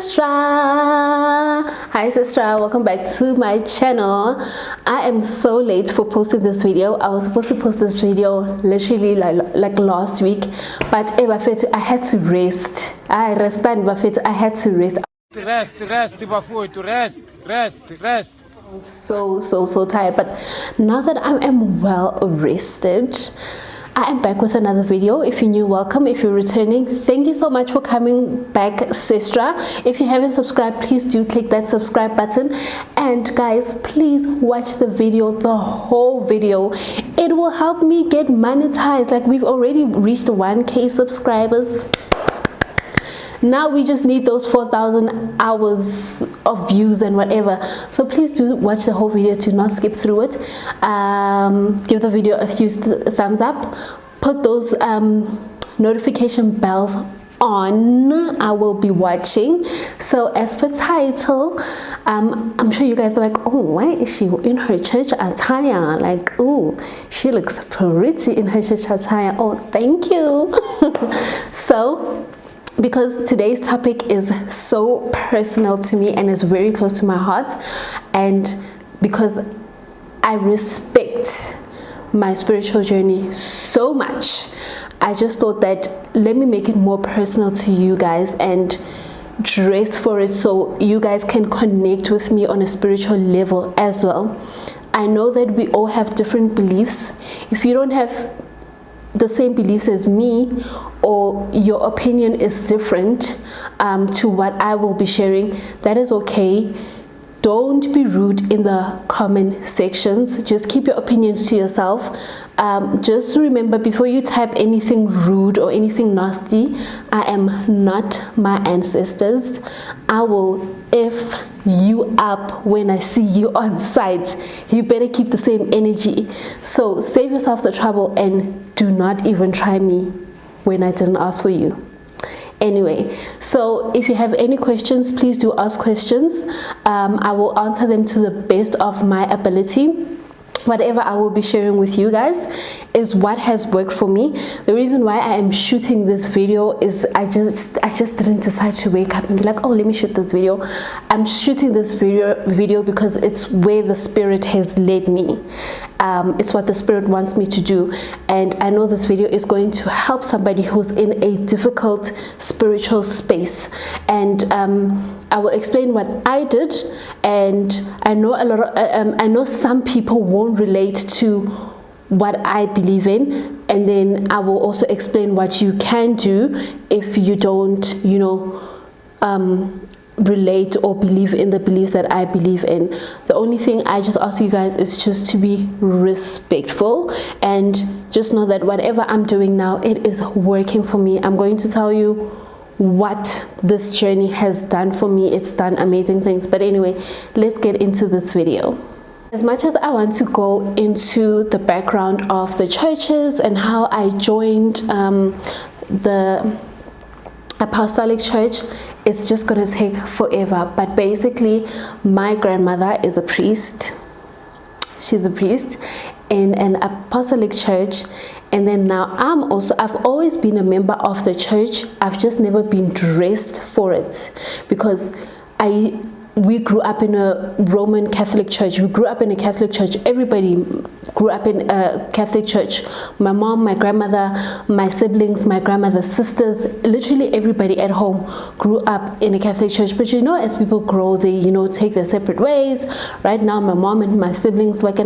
Sestra. Hi Sestra, welcome back to my channel. I am so late for posting this video. I was supposed to post this video literally like last week, but I had to rest. I had to rest. Rest. I'm so tired, but now that I am well rested, I am back with another video. If you're new, welcome. If you're returning, thank you so much for coming back, Sestra. If you haven't subscribed, please do click that subscribe button. And guys, please watch the video, the whole video. It will help me get monetized. Like, we've already reached 1K subscribers. Now we just need those 4,000 hours of views and whatever. So please do watch the whole video, to not skip through it. Give the video a huge thumbs up. Put those notification bells on. I will be watching. So as per title, I'm sure you guys are like, oh, why is she in her church attire? Like, oh, she looks pretty in her church attire. Oh, thank you. So because today's topic is so personal to me and is very close to my heart, and because I respect my spiritual journey so much, I just thought that let me make it more personal to you guys and dress for it so you guys can connect with me on a spiritual level as well. I know that we all have different beliefs. If you don't have the same beliefs as me, or your opinion is different to what I will be sharing, that is okay. Don't be rude in the comment sections. Just keep your opinions to yourself. Just remember, before you type anything rude or anything nasty, I am not my ancestors. I will F you up when I see you on site. You better keep the same energy. So save yourself the trouble and do not even try me when I didn't ask for you. Anyway, so if you have any questions, please do ask questions. I will answer them to the best of my ability. Whatever I will be sharing with you guys is what has worked for me. The reason why I am shooting this video is I just didn't decide to wake up and be like, oh, let me shoot this video. I'm shooting this video because it's where the Spirit has led me. It's what the Spirit wants me to do, and I know this video is going to help somebody who's in a difficult spiritual space. And I will explain what I did, and I know I know some people won't relate to what I believe in, and then I will also explain what you can do if you don't, you know, relate or believe in the beliefs that I believe in. The only thing I just ask you guys is just to be respectful, and just know that whatever I'm doing now, it is working for me. I'm going to tell you what this journey has done for me. It's done amazing things. But anyway, let's get into this video. As much as I want to go into the background of the churches and how I joined the Apostolic Church, it's just gonna take forever. But basically, my grandmother is a priest. She's a priest in an Apostolic Church, and then now I've always been a member of the church. I've just never been dressed for it, because we grew up in a Roman Catholic church. We grew up in a Catholic church. Everybody grew up in a Catholic church. My mom, my grandmother, my siblings, my grandmother's sisters, literally everybody at home grew up in a Catholic church. But you know, as people grow, they, you know, take their separate ways. Right now, my mom and my siblings, but I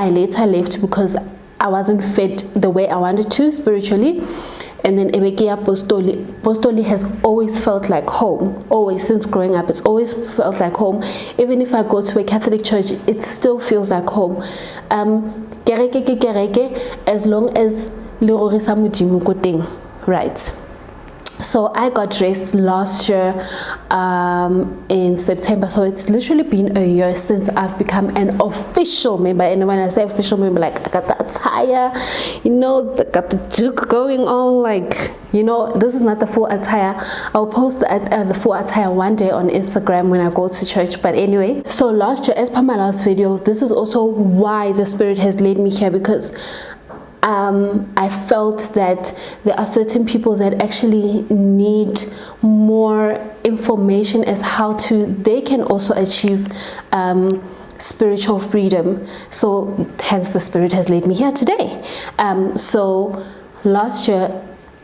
later left because I wasn't fed the way I wanted to spiritually. And then Apostoli has always felt like home. Always, since growing up, it's always felt like home. Even if I go to a Catholic church, it still feels like home. As long as right. So I got dressed last year in September. So it's literally been a year since I've become an official member. And when I say official member, like, I got the attire, you know, got the duke going on. Like, you know, this is not the full attire. I'll post the full attire one day on Instagram when I go to church. But anyway, so last year, as per my last video, this is also why the Spirit has led me here, because I felt that there are certain people that actually need more information as how they can also achieve spiritual freedom. So hence the Spirit has led me here today. So last year,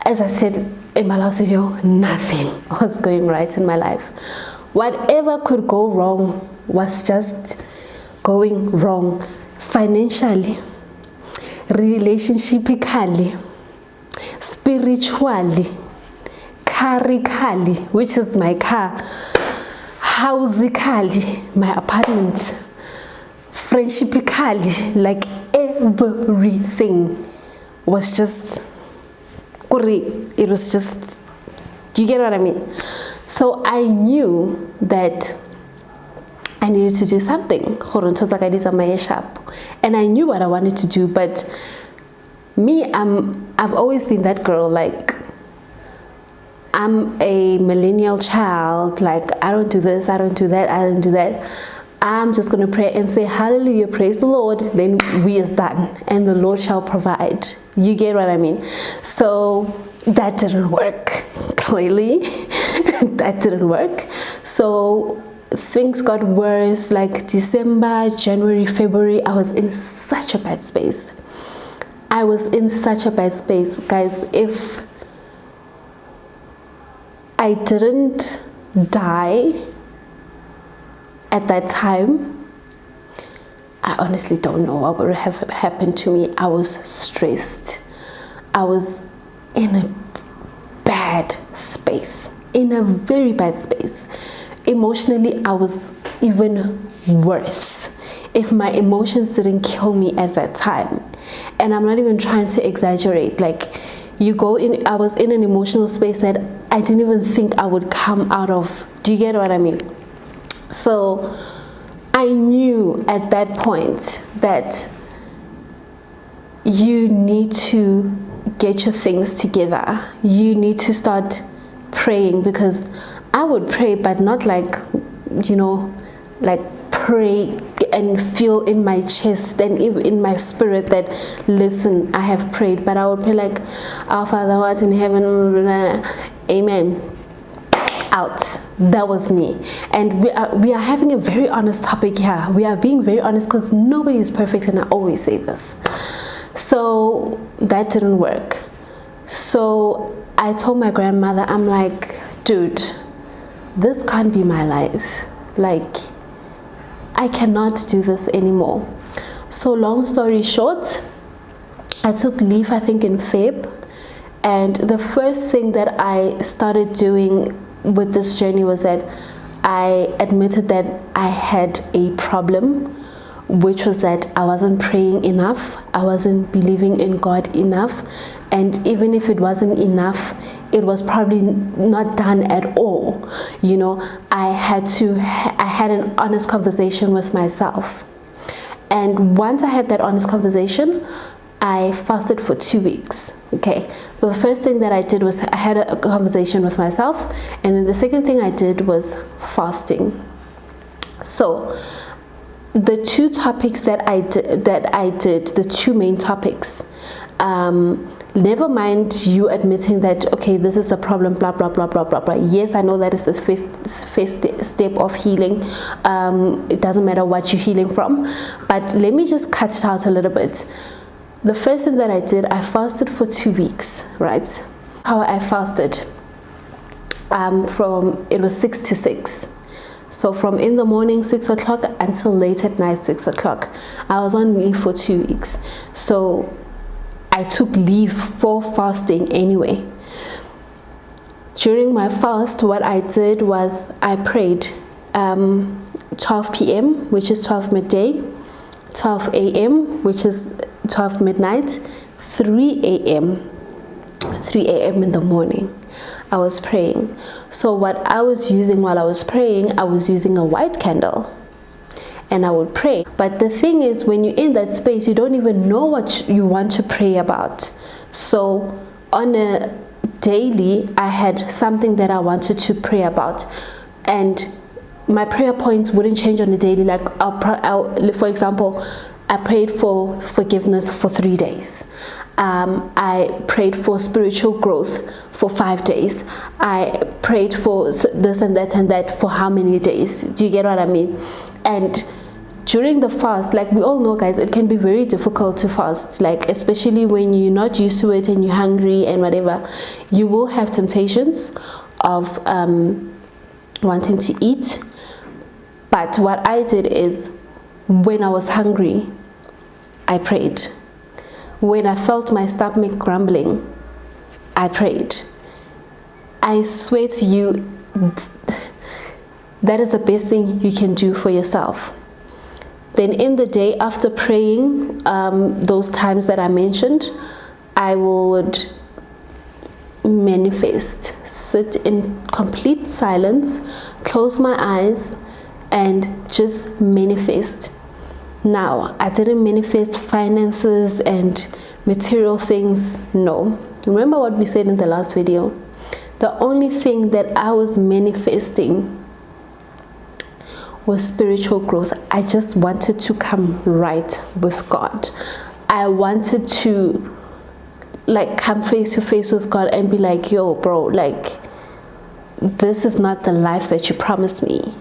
as I said in my last video, nothing was going right in my life. Whatever could go wrong was just going wrong, financially, relationshipically, spiritually, carically, which is my car, housically, my apartment, friendshipically, like everything was just, it was just, do you get what I mean? So I knew that I needed to do something. And I knew what I wanted to do, but me, I've always been that girl, like, I'm a millennial child, like, I don't do this, I don't do that, I don't do that. I'm just going to pray and say, hallelujah, praise the Lord, then we is done, and the Lord shall provide. You get what I mean? So that didn't work, clearly. That didn't work. So things got worse, like December, January, February. I was in such a bad space. I was in such a bad space, guys. If I didn't die at that time, I honestly don't know what would have happened to me. I was stressed. I was in a bad space, in a very bad space. Emotionally, I was even worse. If my emotions didn't kill me at that time, and I'm not even trying to exaggerate, like, I was in an emotional space that I didn't even think I would come out of. Do you get what I mean? So I knew at that point that you need to get your things together. You need to start praying, because I would pray, but not like, like pray and feel in my chest and even in my spirit that, listen, I have prayed. But I would pray like, our Father who art in heaven, amen. Out. That was me. And we are having a very honest topic here. We are being very honest, because nobody is perfect, and I always say this. So that didn't work. So I told my grandmother, I'm like, dude, this can't be my life. Like, I cannot do this anymore. So long story short, I took leave, I think in Feb, and the first thing that I started doing with this journey was that I admitted that I had a problem, which was that I wasn't praying enough, I wasn't believing in God enough, and even if it wasn't enough, it was probably not done at all. I had an honest conversation with myself. And once I had that honest conversation, I fasted for 2 weeks. Okay, so the first thing that I did was I had a conversation with myself, and then the second thing I did was fasting. So the two topics that I did, the two main topics, never mind you admitting that, okay, this is the problem, blah blah blah blah blah blah. Yes, I know that is the first step of healing. It doesn't matter what you're healing from, but let me just cut it out a little bit. The first thing that I did, I fasted for 2 weeks, right? How I fasted, it was 6 to 6. So from in the morning 6 o'clock until late at night 6 o'clock. I was on leave for 2 weeks. So I took leave for fasting anyway. During my fast, what I did was I prayed 12 p.m., which is 12 midday, 12 a.m., which is 12 midnight, 3 a.m. in the morning. I was praying. So what I was using while I was praying, I was using a white candle, and I would pray. But the thing is, when you're in that space, you don't even know what you want to pray about. So on a daily, I had something that I wanted to pray about, and my prayer points wouldn't change on a daily. Like for example, I prayed for forgiveness for 3 days. I prayed for spiritual growth for 5 days. I prayed for this and that for how many days? Do you get what I mean? And during the fast, like we all know, guys, it can be very difficult to fast, like especially when you're not used to it and you're hungry and whatever. You will have temptations of wanting to eat. But what I did is, when I was hungry, I prayed. When I felt my stomach grumbling, I prayed. I swear to you, that is the best thing you can do for yourself. Then in the day, after praying those times that I mentioned, I would manifest, sit in complete silence, close my eyes, and just manifest. Now, I didn't manifest finances and material things, no. Remember what we said in the last video? The only thing that I was manifesting was spiritual growth. I just wanted to come right with God. I wanted to like come face to face with God and be like, yo bro, like this is not the life that you promised me,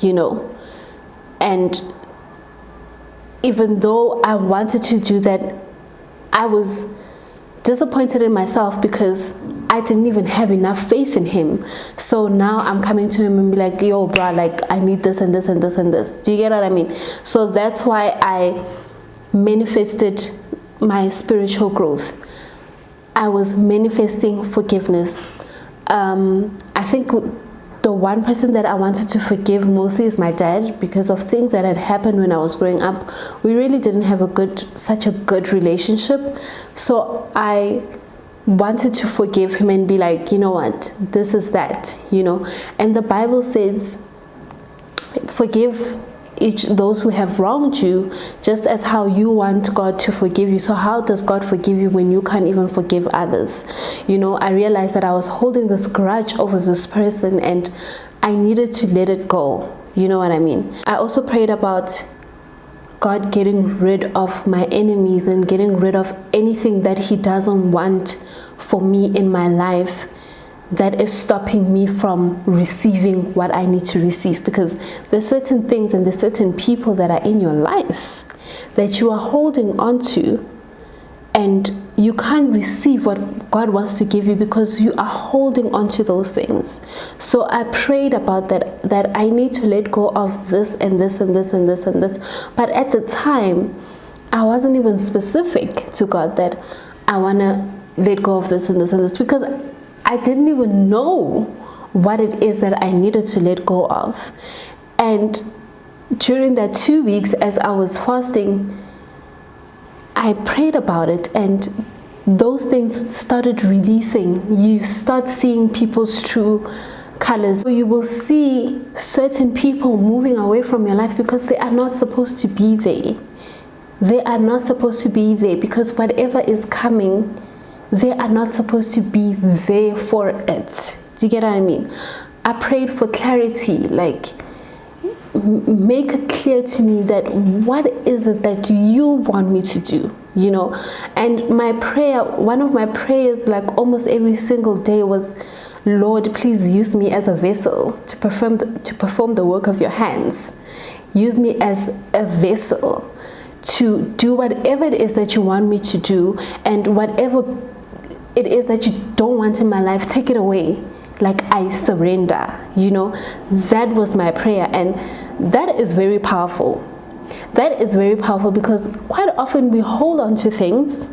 you know. And even though I wanted to do that, I was disappointed in myself because I didn't even have enough faith in him. So now I'm coming to him and be like, yo bro, like I need this and this and this and this. Do you get what I mean? So that's why I manifested my spiritual growth. I was manifesting forgiveness. I think the one person that I wanted to forgive mostly is my dad, because of things that had happened when I was growing up. We really didn't have such a good relationship. So I wanted to forgive him and be like, you know what, this is that, you know. And the Bible says, forgive those who have wronged you, just as how you want God to forgive you. So how does God forgive you when you can't even forgive others? You know, I realized that I was holding this grudge over this person and I needed to let it go. You know what I mean? I also prayed about God getting rid of my enemies and getting rid of anything that he doesn't want for me in my life, that is stopping me from receiving what I need to receive. Because there's certain things and there's certain people that are in your life that you are holding on to, and you can't receive what God wants to give you because you are holding on to those things. So I prayed about that I need to let go of this and this and this and this and this. But at the time, I wasn't even specific to God that I want to let go of this and this and this, because I didn't even know what it is that I needed to let go of. And during that 2 weeks, as I was fasting, I prayed about it, and those things started releasing. You start seeing people's true colors. You will see certain people moving away from your life because they are not supposed to be there. They are not supposed to be there, because whatever is coming, they are not supposed to be there for it. Do you get what I mean? I prayed for clarity, like make it clear to me that what is it that you want me to do, you know. And my prayer, one of my prayers, like almost every single day, was, Lord, please use me as a vessel to perform the work of your hands. Use me as a vessel to do whatever it is that you want me to do, and whatever it is that you don't want in my life, take it away. Like I surrender, you know. That was my prayer, and that is very powerful. That is very powerful, because quite often we hold on to things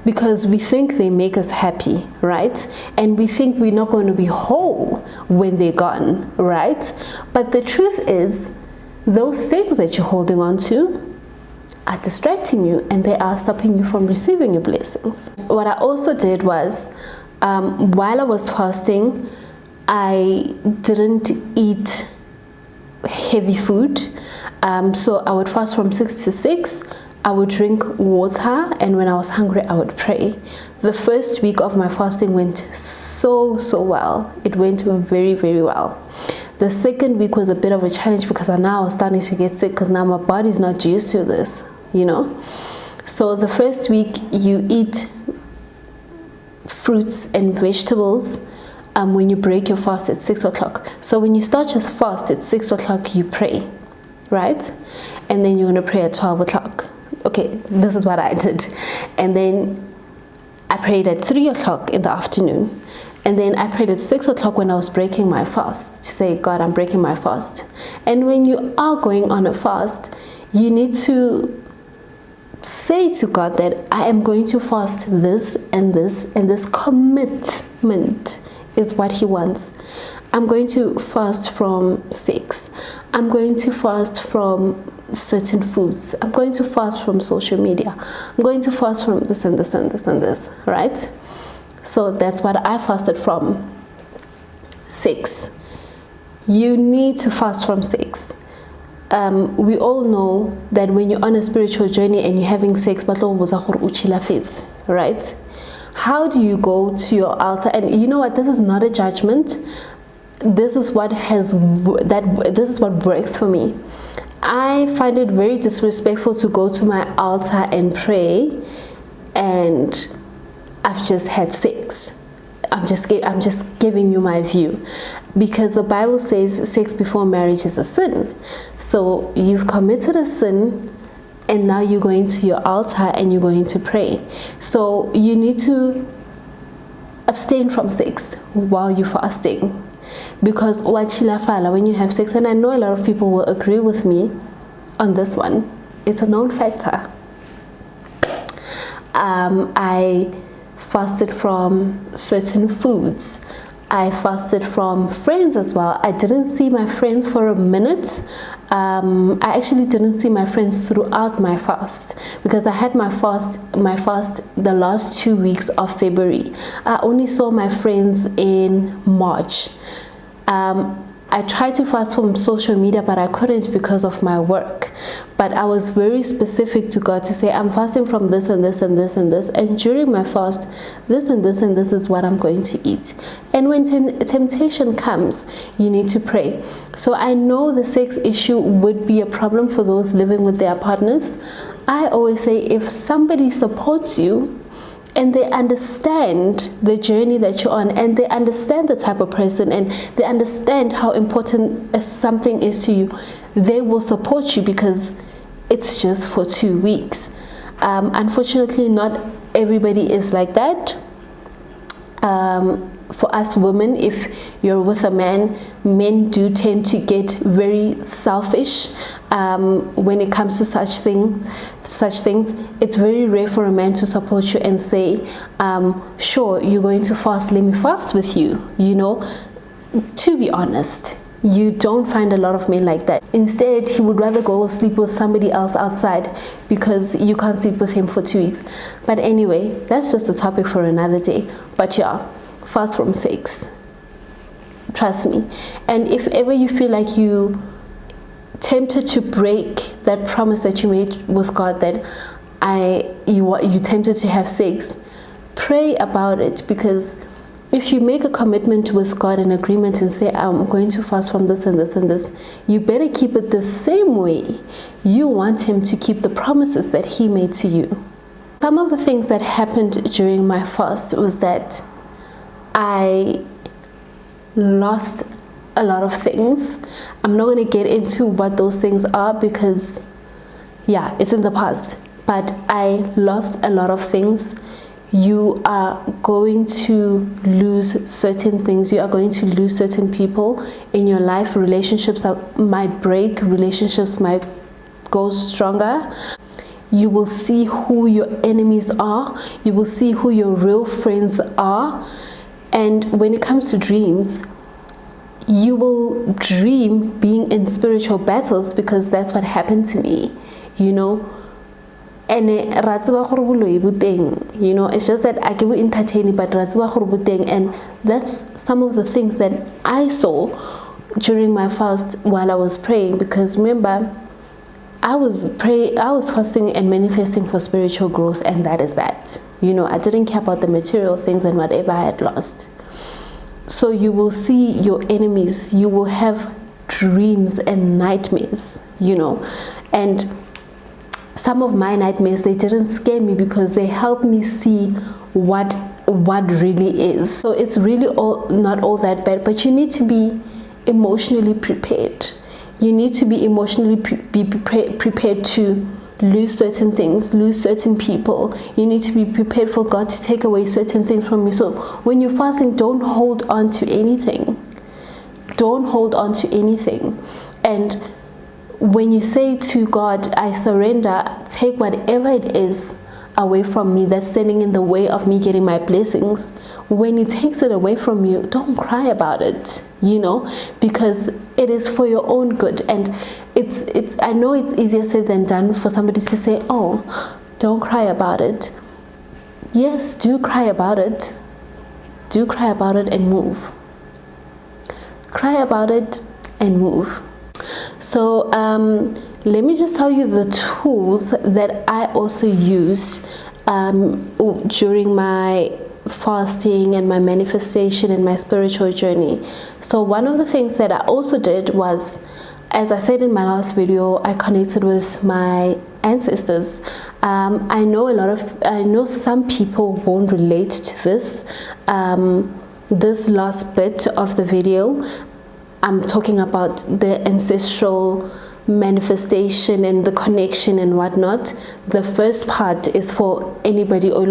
because we think they make us happy, right? And we think we're not going to be whole when they're gone, right? But the truth is, those things that you're holding on to are distracting you, and they are stopping you from receiving your blessings. What I also did was, while I was fasting, I didn't eat heavy food. So I would fast from 6 to 6. I would drink water, and when I was hungry, I would pray. The first week of my fasting went so well. It went very, very well. The second week was a bit of a challenge because now I was starting to get sick, because now my body's not used to this, you know. So the first week you eat fruits and vegetables when you break your fast at 6 o'clock. So when you start your fast at 6 o'clock, you pray, right? And then you're going to pray at 12 o'clock. Okay, this is what I did. And then I prayed at 3 o'clock in the afternoon. And then I prayed at 6 o'clock when I was breaking my fast, to say, God, I'm breaking my fast. And when you are going on a fast, you need to say to God that I am going to fast this and this, and this commitment is what He wants. I'm going to fast from sex. I'm going to fast from certain foods. I'm going to fast from social media. I'm going to fast from this and this and this and this, right? So that's what I fasted from. 6. You need to fast from 6. We all know that when you're on a spiritual journey and you're having sex, right? How do you go to your altar? And you know what? This is not a judgment. This is what works for me. I find it very disrespectful to go to my altar and pray, and I've just had sex. I'm just giving you my view, because the Bible says sex before marriage is a sin. So you've committed a sin, and now you're going to your altar and you're going to pray. So you need to abstain from sex while you're fasting, because when you have sex, and I know a lot of people will agree with me on this one, it's a known factor. I fasted from certain foods. I fasted from friends as well. I didn't see my friends for a minute. I actually didn't see my friends throughout my fast, because I had my fast the last 2 weeks of February. I only saw my friends in March. I tried to fast from social media, but I couldn't because of my work. But I was very specific to God to say, I'm fasting from this and this and this and this, and during my fast, this and this and this is what I'm going to eat. And when temptation comes, you need to pray. So I know the sex issue would be a problem for those living with their partners. I always say, if somebody supports you, and they understand the journey that you're on, and they understand the type of person, and they understand how important something is to you, they will support you, because it's just for 2 weeks. Unfortunately, not everybody is like that. For us women, if you're with a man, men do tend to get very selfish when it comes to such things. It's very rare for a man to support you and say, sure, you're going to fast, let me fast with you. You know, to be honest, you don't find a lot of men like that. Instead, he would rather go sleep with somebody else outside, because you can't sleep with him for 2 weeks. But anyway, that's just a topic for another day. But yeah, fast from sex, trust me. And if ever you feel like you tempted to break that promise that you made with God, that you tempted to have sex, pray about it. Because if you make a commitment with God, an agreement, and say, I'm going to fast from this and this and this, you better keep it the same way you want Him to keep the promises that He made to you. Some of the things that happened during my fast was that I lost a lot of things. I'm not going to get into what those things are, because yeah, it's in the past. But I lost a lot of things. You are going to lose certain things. You are going to lose certain people in your life. Relationships might break. Relationships might go stronger. You will see who your enemies are. You will see who your real friends are. And when it comes to dreams, you will dream being in spiritual battles, because that's what happened to me, you know. And you know, it's just that I can be entertaining, but and that's some of the things that I saw during my fast while I was praying. Because remember, I was fasting and manifesting for spiritual growth, and that is that. You know, I didn't care about the material things and whatever I had lost. So you will see your enemies. You will have dreams and nightmares, you know. And some of my nightmares, they didn't scare me, because they helped me see what what really is. So it's really not all that bad, but you need to be emotionally prepared. You need to be emotionally prepared to lose certain things, lose certain people. You need to be prepared for God to take away certain things from you. So when you're fasting, don't hold on to anything. Don't hold on to anything. And when you say to God, I surrender, take whatever it is away from me that's standing in the way of me getting my blessings. When He takes it away from you, don't cry about it, because it is for your own good. And it's I know it's easier said than done for somebody to say, oh, don't cry about it. Yes, do cry about it. Do cry about it and move. Cry about it and move. So let me just tell you the tools that I also used during my fasting and my manifestation and my spiritual journey. So one of the things that I also did was, as I said in my last video, I connected with my ancestors. I know some people won't relate to this. This last bit of the video, I'm talking about the ancestral manifestation and the connection and whatnot. The first part is for anybody and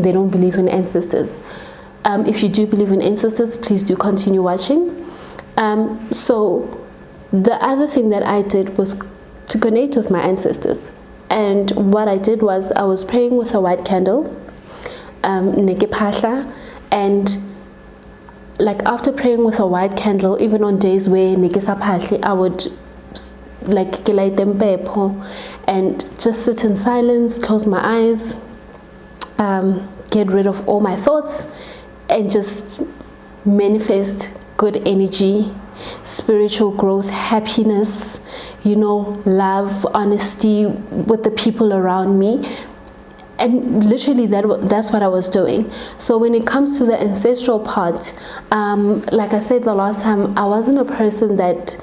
they don't believe in ancestors. If you do believe in ancestors, please do continue watching. So the other thing that I did was to connect with my ancestors. And what I did was I was praying with a white candle, and like after praying with a white candle, even on days where I would like and just sit in silence, close my eyes, get rid of all my thoughts, and just manifest good energy, spiritual growth, happiness, love, honesty with the people around me. And literally that's what I was doing. So when it comes to the ancestral part, like I said the last time, I wasn't a person that,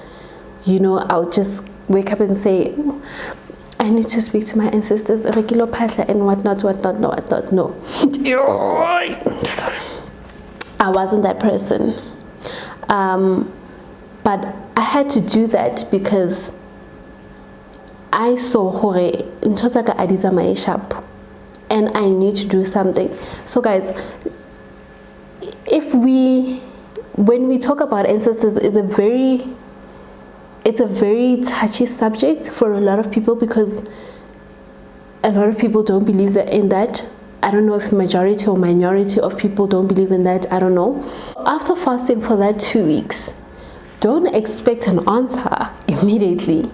I would just wake up and say, I need to speak to my ancestors and whatnot. No. Sorry. I wasn't that person. But I had to do that because I saw Hore Ntosaka Adiza Maishap. And I need to do something. So guys, when we talk about ancestors, it's a very touchy subject for a lot of people, because a lot of people don't believe in that. I don't know if majority or minority of people don't believe in that. I don't know. After fasting for that 2 weeks, don't expect an answer immediately.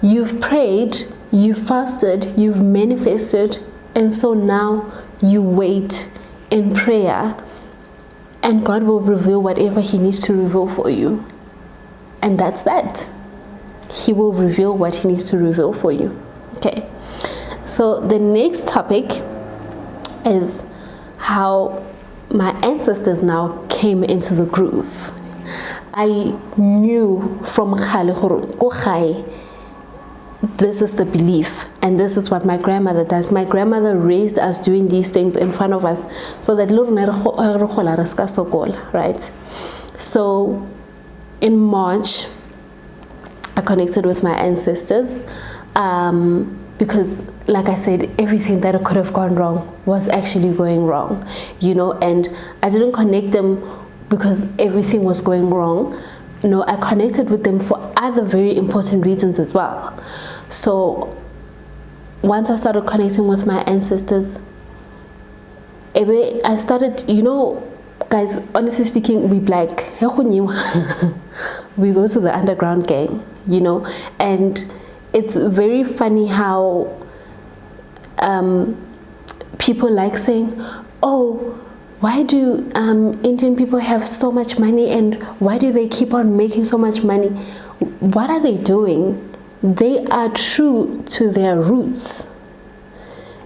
You've prayed, you fasted, you've manifested, and so now you wait in prayer, and God will reveal whatever He needs to reveal for you. And that's that. He will reveal what He needs to reveal for you. Okay. So the next topic is how my ancestors now came into the groove. I knew from this is the belief, and this is what my grandmother does. My grandmother raised us doing these things in front of us so that right? So in March, I connected with my ancestors because, like I said, everything that could have gone wrong was actually going wrong, and I didn't connect them because everything was going wrong. No, I connected with them for other very important reasons as well. So once I started connecting with my ancestors, I started, guys, honestly speaking, we black. We go to the underground gang, and it's very funny how people like saying, oh, why do Indian people have so much money, and why do they keep on making so much money? What are they doing? They are true to their roots.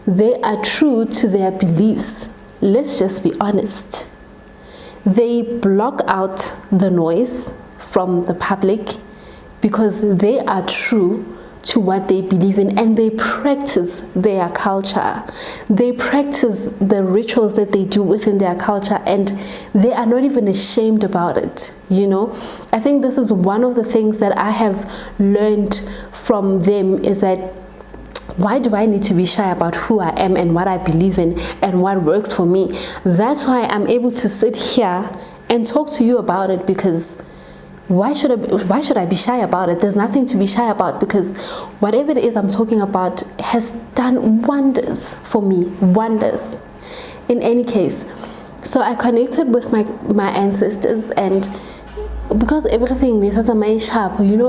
They are true to their beliefs. Let's just be honest. They block out the noise from the public because they are true to what they believe in, and they practice their culture. They practice the rituals that they do within their culture, and they are not even ashamed about it. I think this is one of the things that I have learned from them, is that why do I need to be shy about who I am and what I believe in and what works for me? That's why I'm able to sit here and talk to you about it, because why should I be shy about it? There's nothing to be shy about, because whatever it is I'm talking about has done wonders for me, wonders. In any case, so I connected with my ancestors, and because everything is my sharp, and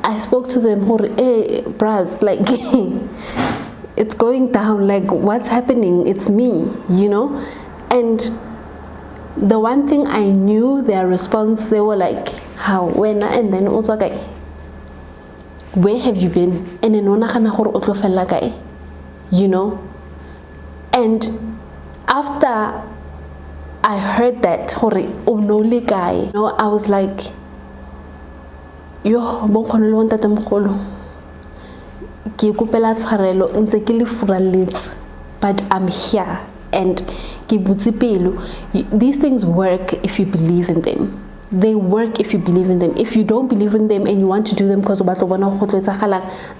I spoke to them, hey, bras, like it's going down, like what's happening? It's me, and the one thing I knew, their response, they were like, how, when, and then also like, where have you been? And then and after I heard that, I was like, yo, but I'm here. And these things work if you believe in them. They work if you believe in them. If you don't believe in them and you want to do them because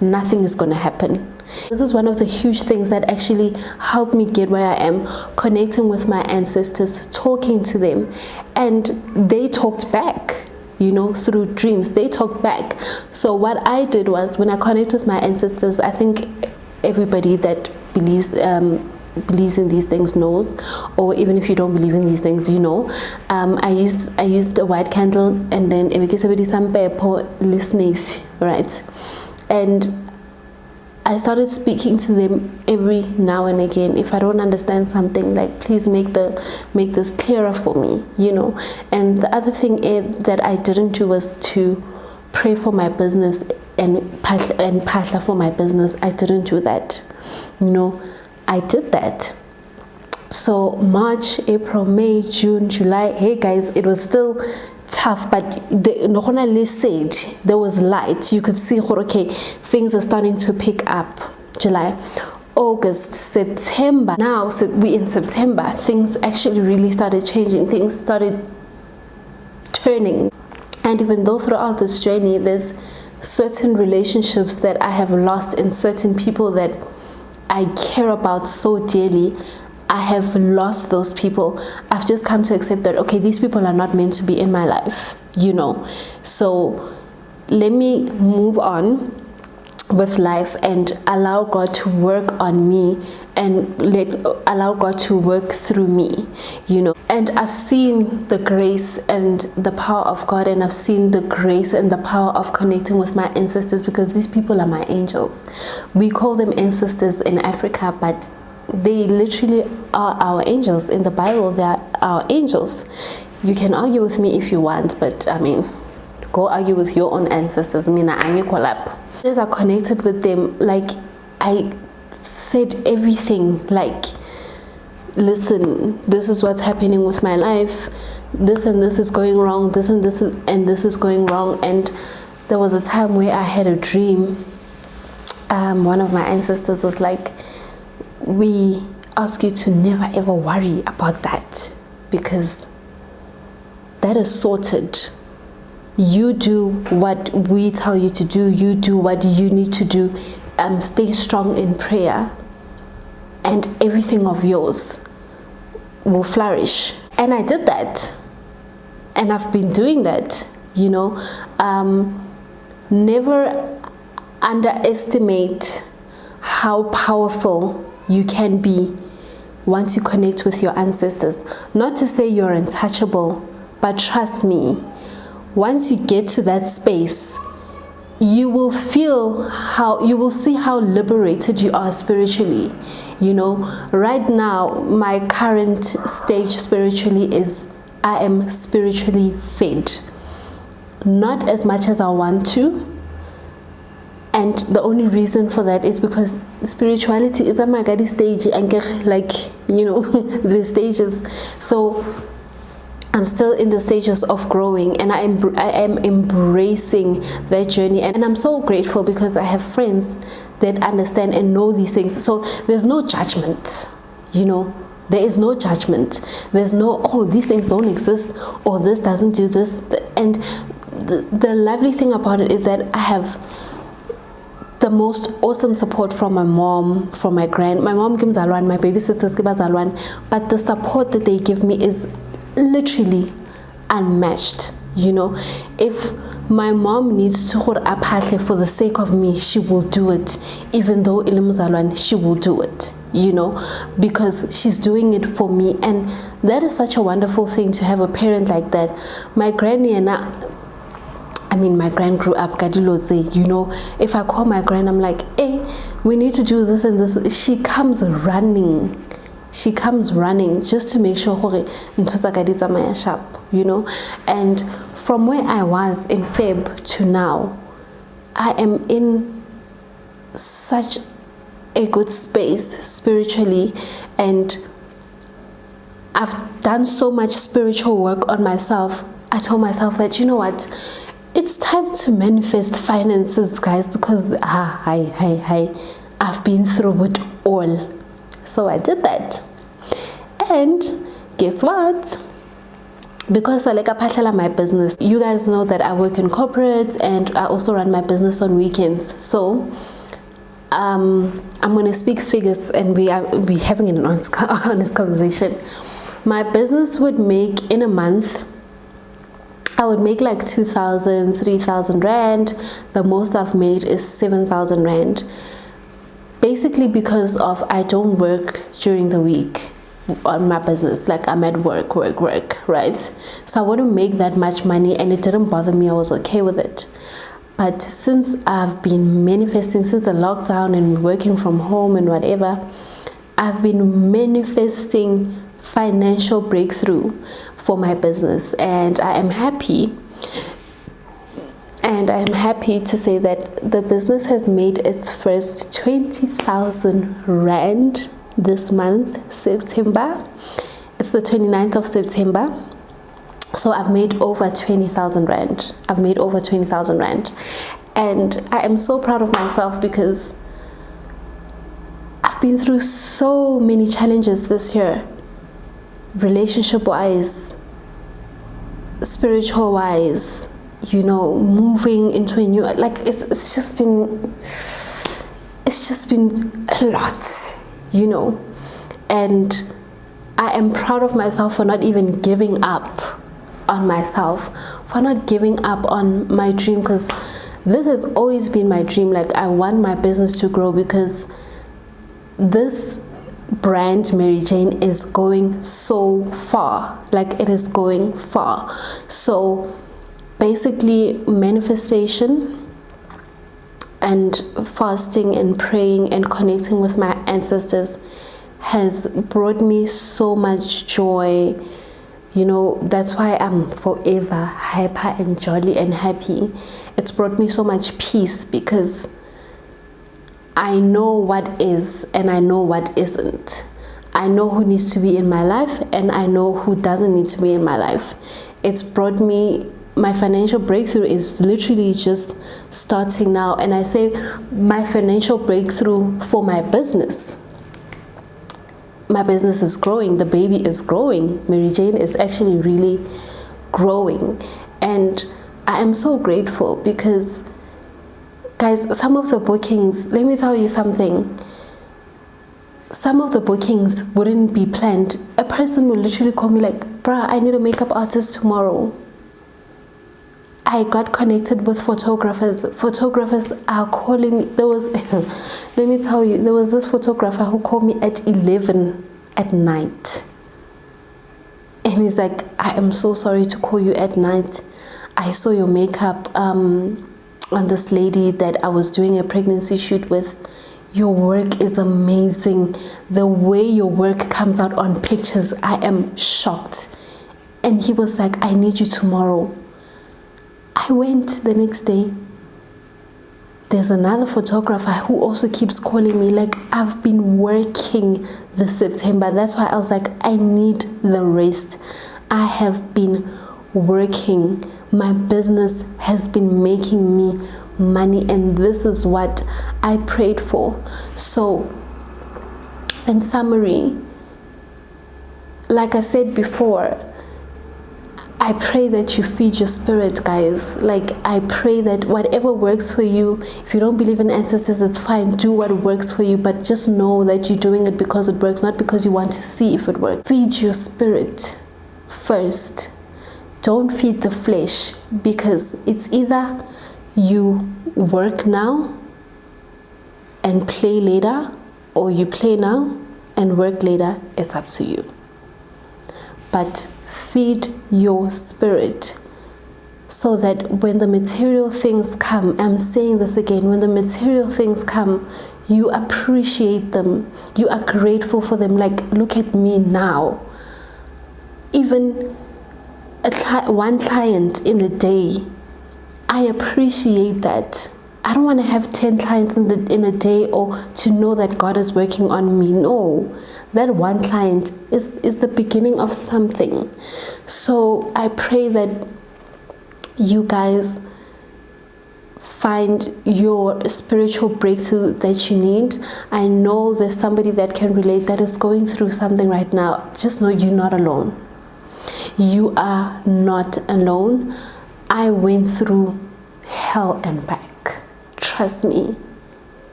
nothing is going to happen. This is one of the huge things that actually helped me get where I am, connecting with my ancestors, talking to them, and they talked back. Through dreams, they talked back. So what I did was, when I connected with my ancestors, I think everybody that believes in these things knows, or even if you don't believe in these things, I used a white candle, and then listening, right? And I started speaking to them every now and again. If I don't understand something, like, please make this clearer for me, And the other thing that I didn't do was to pray for my business and pasha for my business. I didn't do that, I did that. So March, April, May, June, July, hey guys, it was still tough, but there was light. You could see, okay, things are starting to pick up. July, August, September. Now we in September, things actually really started changing. Things started turning. And even though throughout this journey, there's certain relationships that I have lost, and certain people that I care about so dearly, I have lost those people. I've just come to accept that, okay, these people are not meant to be in my life, So let me move on with life and allow God to work on me, and allow God to work through me, And I've seen the grace and the power of God, and I've seen the grace and the power of connecting with my ancestors, because these people are my angels. We call them ancestors in Africa, but they literally are our angels. In the Bible, they are our angels. You can argue with me if you want, but I mean, go argue with your own ancestors. As I connected with them, like, I said everything, like, listen, this is what's happening with my life, this and this is going wrong, this and this is going wrong. And there was a time where I had a dream. One of my ancestors was like, we ask you to never ever worry about that, because that is sorted. You do what we tell you to do. You do what you need to do. Stay strong in prayer, and everything of yours will flourish. And I did that, and I've been doing that. Never underestimate how powerful you can be once you connect with your ancestors. Not to say you're untouchable, but trust me, once you get to that space, you will see how liberated you are spiritually. Right now, my current stage spiritually is, I am spiritually fed. Not as much as I want to, and the only reason for that is because spirituality is a magadi stage, and the stages. So I'm still in the stages of growing, and I am embracing that journey, and I'm so grateful because I have friends that understand and know these things. So there's no judgment, you know. There is no judgment. There's no, oh, these things don't exist, or this doesn't do this. And the lovely thing about it is that I have the most awesome support from my mom, from my mom gives Alwan, my baby sisters give us Alwan, but the support that they give me is literally unmatched. You know, if my mom needs to hold up for the sake of me, she will do it. Even though she will do it, you know, because she's doing it for me. And that is such a wonderful thing to have a parent like that. My granny and my grand grew up, you know, if I call my grand, I'm like, hey, we need to do this and this. She comes running just to make sure, you know. And from where I was in Feb to now, I am in such a good space spiritually, and I've done so much spiritual work on myself. I told myself that, you know what, it's time to manifest finances, guys, because I've been through it all. So I did that, and guess what? Because I like my business, you guys know that I work in corporate and I also run my business on weekends. So I'm going to speak figures, and we having an honest conversation. My business would make in a month, I would make like 2,000, 3,000 rand. The most I've made is 7,000 rand. Basically because of I don't work during the week on my business. Like I'm at work, right? So I wouldn't make that much money, and it didn't bother me. I was okay with it. But since I've been manifesting, since the lockdown and working from home and whatever, I've been manifesting financial breakthrough for my business, and I am happy. And I'm happy to say that the business has made its first 20,000 rand this month, September. It's the 29th of September. So I've made over 20,000 rand. And I am so proud of myself because I've been through so many challenges this year, relationship-wise, spiritual-wise, you know, moving into a new, like it's just been a lot, you know. And I am proud of myself for not even giving up on myself, for not giving up on my dream, because this has always been my dream. Like I want my business to grow, because this brand Mary Jane is going so far, like it is going far. So basically manifestation and fasting and praying and connecting with my ancestors has brought me so much joy. You know, that's why I'm forever hyper and jolly and happy. It's brought me so much peace, because I know what is and I know what isn't. I know who needs to be in my life and I know who doesn't need to be in my life. It's brought me, my financial breakthrough is literally just starting now. And I say my financial breakthrough for my business. My business is growing, the baby is growing, Mary Jane is actually really growing. And I am so grateful because, guys, some of the bookings, let me tell you something, some of the bookings wouldn't be planned. A person will literally call me like, bruh, I need a makeup artist tomorrow. I got connected with photographers. Photographers are calling me. There was, let me tell you, there was this photographer who called me at 11 at night. And he's like, I am so sorry to call you at night. I saw your makeup on this lady that I was doing a pregnancy shoot with. Your work is amazing. The way your work comes out on pictures, I am shocked. And he was like, I need you tomorrow. I went the next day. There's another photographer who also keeps calling me, like, I've been working this September. That's why I was like, I need the rest. I have been working. My business has been making me money, and this is what I prayed for. So in summary, like I said before, I pray that you feed your spirit, guys. Like, I pray that whatever works for you, if you don't believe in ancestors, it's fine. Do what works for you, but just know that you're doing it because it works, not because you want to see if it works. Feed your spirit first. Don't feed the flesh, because it's either you work now and play later, or you play now and work later. It's up to you. But feed your spirit, so that when the material things come, I'm saying this again, when the material things come, you appreciate them, you are grateful for them. Like, look at me now. Even one client in a day, I appreciate that. I don't want to have 10 clients in a day, or to know that God is working on me. No, that one client is the beginning of something. So I pray that you guys find your spiritual breakthrough that you need. I know there's somebody that can relate, that is going through something right now. Just know you're not alone. You are not alone. I went through hell and back. Trust me,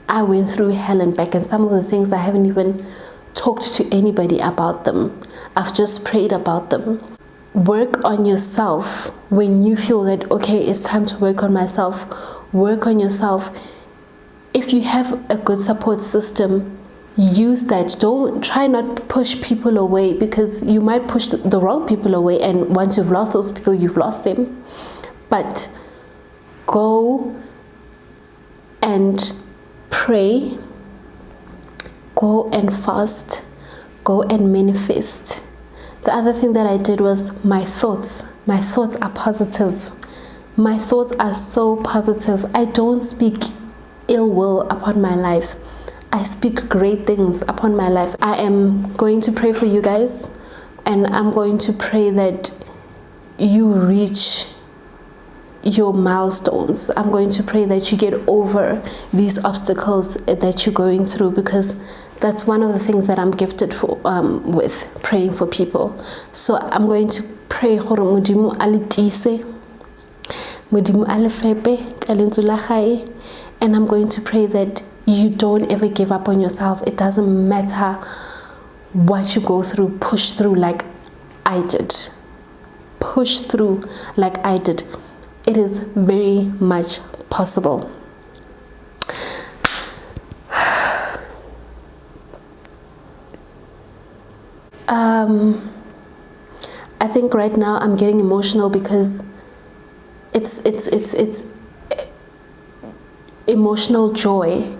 I went through hell and back, and some of the things I haven't even talked to anybody about them. I've just prayed about them. Work on yourself when you feel that, okay, it's time to work on myself. Work on yourself. If you have a good support system, use that. Don't try not to push people away, because you might push the wrong people away, and once you've lost those people, you've lost them. But go and pray, go and fast, go and manifest. The other thing that I did was my thoughts. My thoughts are positive. My thoughts are so positive. I don't speak ill will upon my life. I speak great things upon my life. I am going to pray for you guys, and I'm going to pray that you reach your milestones. I'm going to pray that you get over these obstacles that you're going through, because that's one of the things that I'm gifted for, with praying for people. So I'm going to pray gore Modimo a le tiise, Modimo a le fepe ka lentswe la gae, and I'm going to pray that you don't ever give up on yourself. It doesn't matter what you go through. Push through like I did. Push through like I did. It is very much possible. I think right now I'm getting emotional, because it's emotional joy,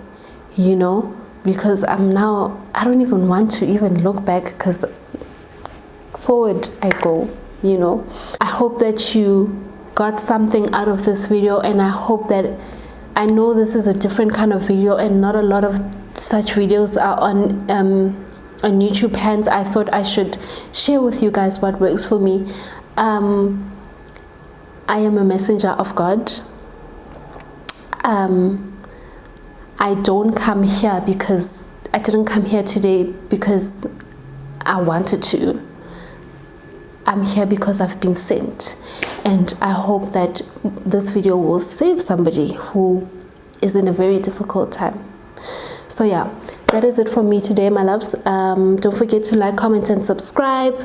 you know, because I don't even want to even look back, because forward I go, you know. I hope that you got something out of this video, and I hope that, I know this is a different kind of video, and not a lot of such videos are on YouTube, hence I thought I should share with you guys what works for me. I am a messenger of God. I don't come here because I didn't come here today because I wanted to. I'm here because I've been sent, and I hope that this video will save somebody who is in a very difficult time. So yeah, that is it from me today, my loves. Don't forget to like, comment, and subscribe,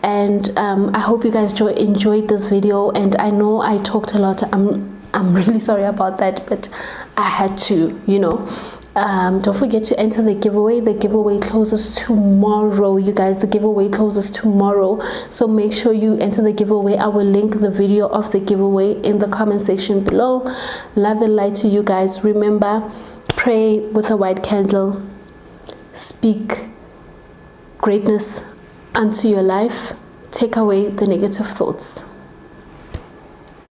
and I hope you guys enjoyed this video. And I know I talked a lot. I'm really sorry about that, but I had to, you know. Don't forget to enter the giveaway. The giveaway closes tomorrow, you guys. The giveaway closes tomorrow, so make sure you enter the giveaway. I will link the video of the giveaway in the comment section below. Love and light to you guys. Remember, pray with a white candle. Speak greatness unto your life. Take away the negative thoughts.